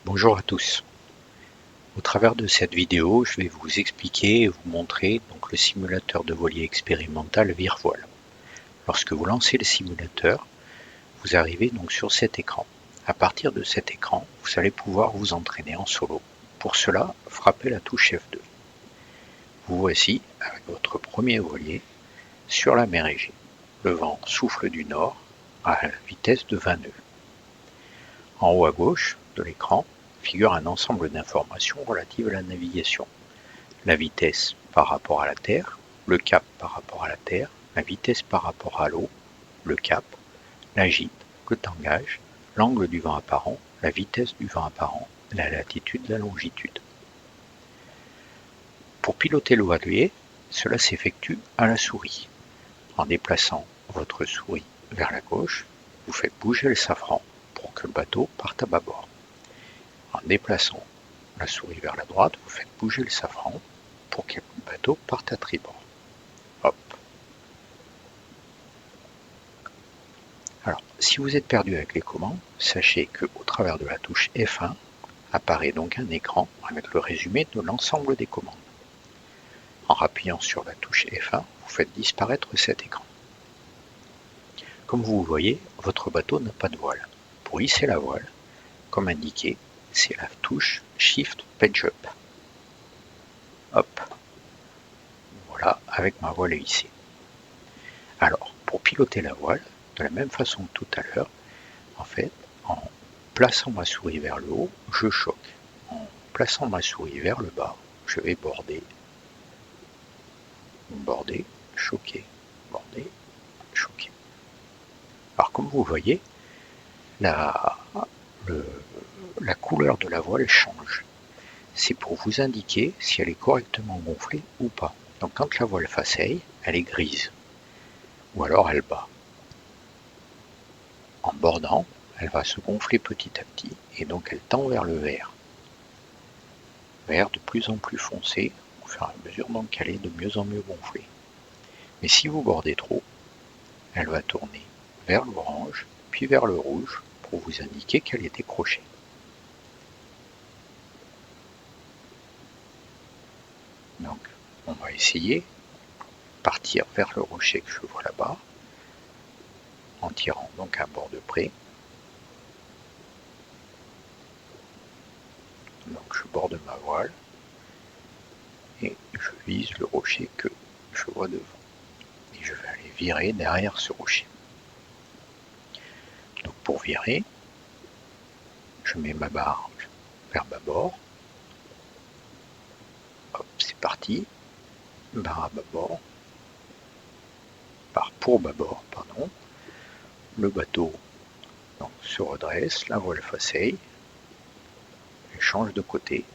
Bonjour à tous. Au travers de cette vidéo, je vais vous expliquer et vous montrer donc le simulateur de voilier expérimental Virvoile. Lorsque vous lancez le simulateur, vous arrivez donc sur cet écran. À partir de cet écran, vous allez pouvoir vous entraîner en solo. Pour cela, frappez la touche F2. Vous voici avec votre premier voilier sur la mer Égée. Le vent souffle du nord à la vitesse de 20 nœuds. En haut à gauche de l'écran figure un ensemble d'informations relatives à la navigation. La vitesse par rapport à la Terre, le cap par rapport à la Terre, la vitesse par rapport à l'eau, le cap, la gîte, le tangage, l'angle du vent apparent, la vitesse du vent apparent, la latitude, la longitude. Pour piloter le voilier, cela s'effectue à la souris. En déplaçant votre souris vers la gauche, vous faites bouger le safran pour que le bateau parte à bâbord. En déplaçant la souris vers la droite, vous faites bouger le safran pour que le bateau parte à tribord. Hop. Alors, si vous êtes perdu avec les commandes, sachez qu'au travers de la touche F1 apparaît donc un écran avec le résumé de l'ensemble des commandes. En appuyant sur la touche F1, vous faites disparaître cet écran. Comme vous le voyez, votre bateau n'a pas de voile. Pour hisser la voile, comme indiqué, c'est la touche Shift Page Up. Hop. Voilà, avec ma voile hissée. Alors, pour piloter la voile, de la même façon que tout à l'heure, en fait, en plaçant ma souris vers le haut, je choque. En plaçant ma souris vers le bas, je vais border, choquer, border, choquer. Alors comme vous voyez, la couleur de la voile change. C'est pour vous indiquer si elle est correctement gonflée ou pas. Donc quand la voile faceille, elle est grise, ou alors elle bat. En bordant, elle va se gonfler petit à petit, et donc elle tend vers le vert. Vert de plus en plus foncé, au fur et à mesure donc qu'elle est de mieux en mieux gonflée. Mais si vous bordez trop, elle va tourner vers l'orange, puis vers le rouge, pour vous indiquer qu'elle est décrochée. Donc, on va essayer de partir vers le rocher que je vois là-bas, en tirant donc à bord de près. Donc, je borde ma voile, et je vise le rocher que je vois devant. Et je vais aller virer derrière ce rocher. Donc, pour virer, je mets ma barre vers bâbord. Hop, c'est parti. Barre à bâbord. Barre pour bâbord, pardon. Le bateau donc, se redresse, la voile faceille, elle change de côté,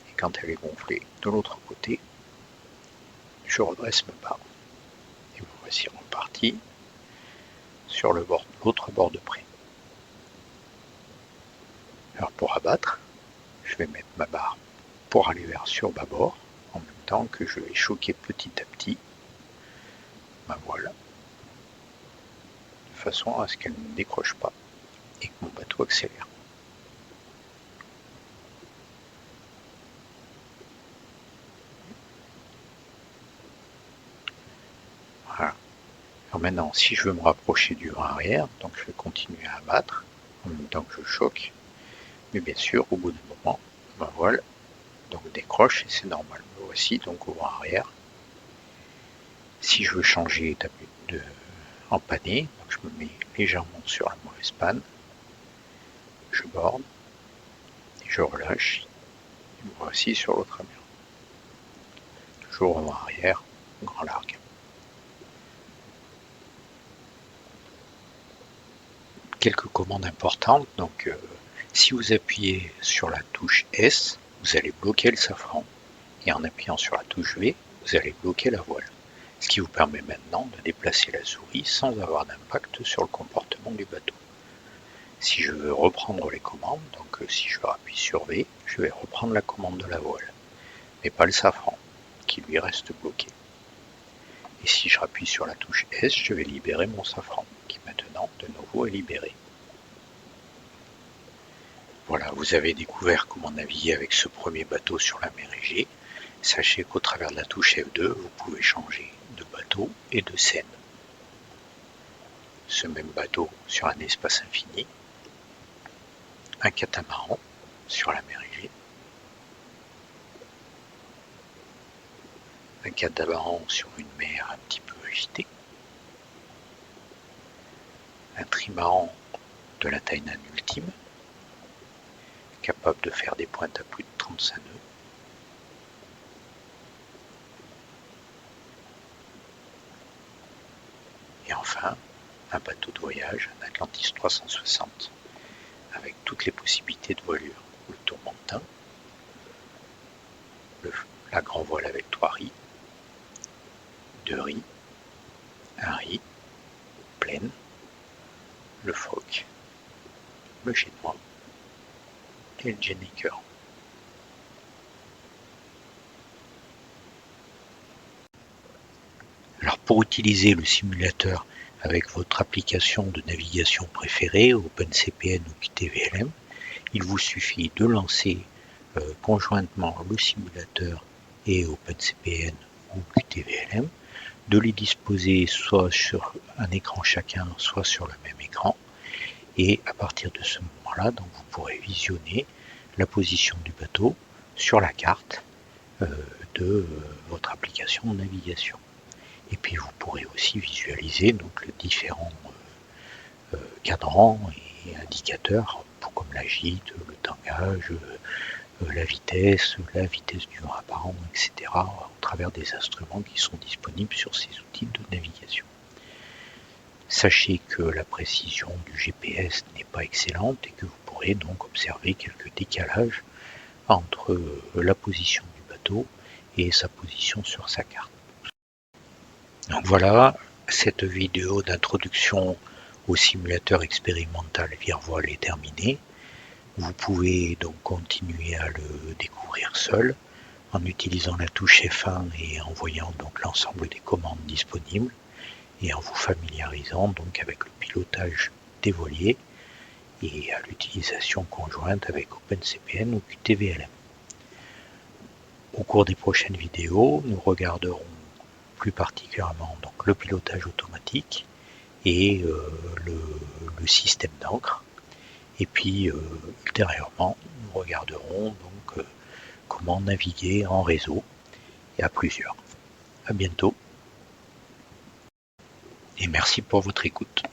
et quand elle est gonflée de l'autre côté, je redresse ma barre. Et vous voici reparti sur l'autre bord de près. Alors pour abattre, je vais mettre ma barre pour aller vers sur bâbord, en même temps que je vais choquer petit à petit ma voile, de façon à ce qu'elle ne décroche pas et que mon bateau accélère. Voilà. Alors maintenant, si je veux me rapprocher du vent arrière, donc je vais continuer à abattre en même temps que je choque, mais bien sûr, au bout d'un moment, ma voile donc décroche et c'est normal. Me voici donc au vent arrière. Si je veux changer en panier, donc je me mets légèrement sur la mauvaise panne, je borde et je relâche. Et me voici sur l'autre mer. Toujours au vent arrière, grand largue. Quelques commandes importantes. Donc, si vous appuyez sur la touche S, vous allez bloquer le safran. Et en appuyant sur la touche V, vous allez bloquer la voile. Ce qui vous permet maintenant de déplacer la souris sans avoir d'impact sur le comportement du bateau. Si je veux reprendre les commandes, donc si je appuie sur V, je vais reprendre la commande de la voile, mais pas le safran, qui lui reste bloqué. Et si je appuie sur la touche S, je vais libérer mon safran, qui maintenant de nouveau est libéré. Voilà, vous avez découvert comment naviguer avec ce premier bateau sur la mer Égée. Sachez qu'au travers de la touche F2, vous pouvez changer de bateau et de scène. Ce même bateau sur un espace infini, un catamaran sur la mer Égée, un catamaran sur une mer un petit peu agitée, un trimaran de la taille d'un ultime, capable de faire des pointes à plus de 35 nœuds, et enfin un bateau de voyage, un Atlantis 360, avec toutes les possibilités de voilure, le tourmentin, la grand voile avec 3 riz, 2 riz, un riz, pleine, le phoque, le génois et le Jenniker. Alors pour utiliser le simulateur avec votre application de navigation préférée, OpenCPN ou QTVLM, il vous suffit de lancer conjointement le simulateur et OpenCPN ou QTVLM, de les disposer soit sur un écran chacun, soit sur le même écran, et à partir de ce moment-là, donc vous pourrez visionner la position du bateau sur la carte de votre application de navigation. Et puis vous pourrez aussi visualiser donc les différents cadrans et indicateurs comme la gîte, le tangage, la vitesse du vent apparent, etc. au travers des instruments qui sont disponibles sur ces outils de navigation. Sachez que la précision du GPS n'est pas excellente et que vous pourrez donc observer quelques décalages entre la position du bateau et sa position sur sa carte. Donc voilà, cette vidéo d'introduction au simulateur expérimental Virvoile est terminée. Vous pouvez donc continuer à le découvrir seul en utilisant la touche F1 et en voyant donc l'ensemble des commandes disponibles et en vous familiarisant donc avec le pilotage des voiliers et à l'utilisation conjointe avec OpenCPN ou QTVLM. Au cours des prochaines vidéos, nous regarderons plus particulièrement donc le pilotage automatique et le système d'ancre. Et puis ultérieurement, nous regarderons donc comment naviguer en réseau et à plusieurs. À bientôt et merci pour votre écoute.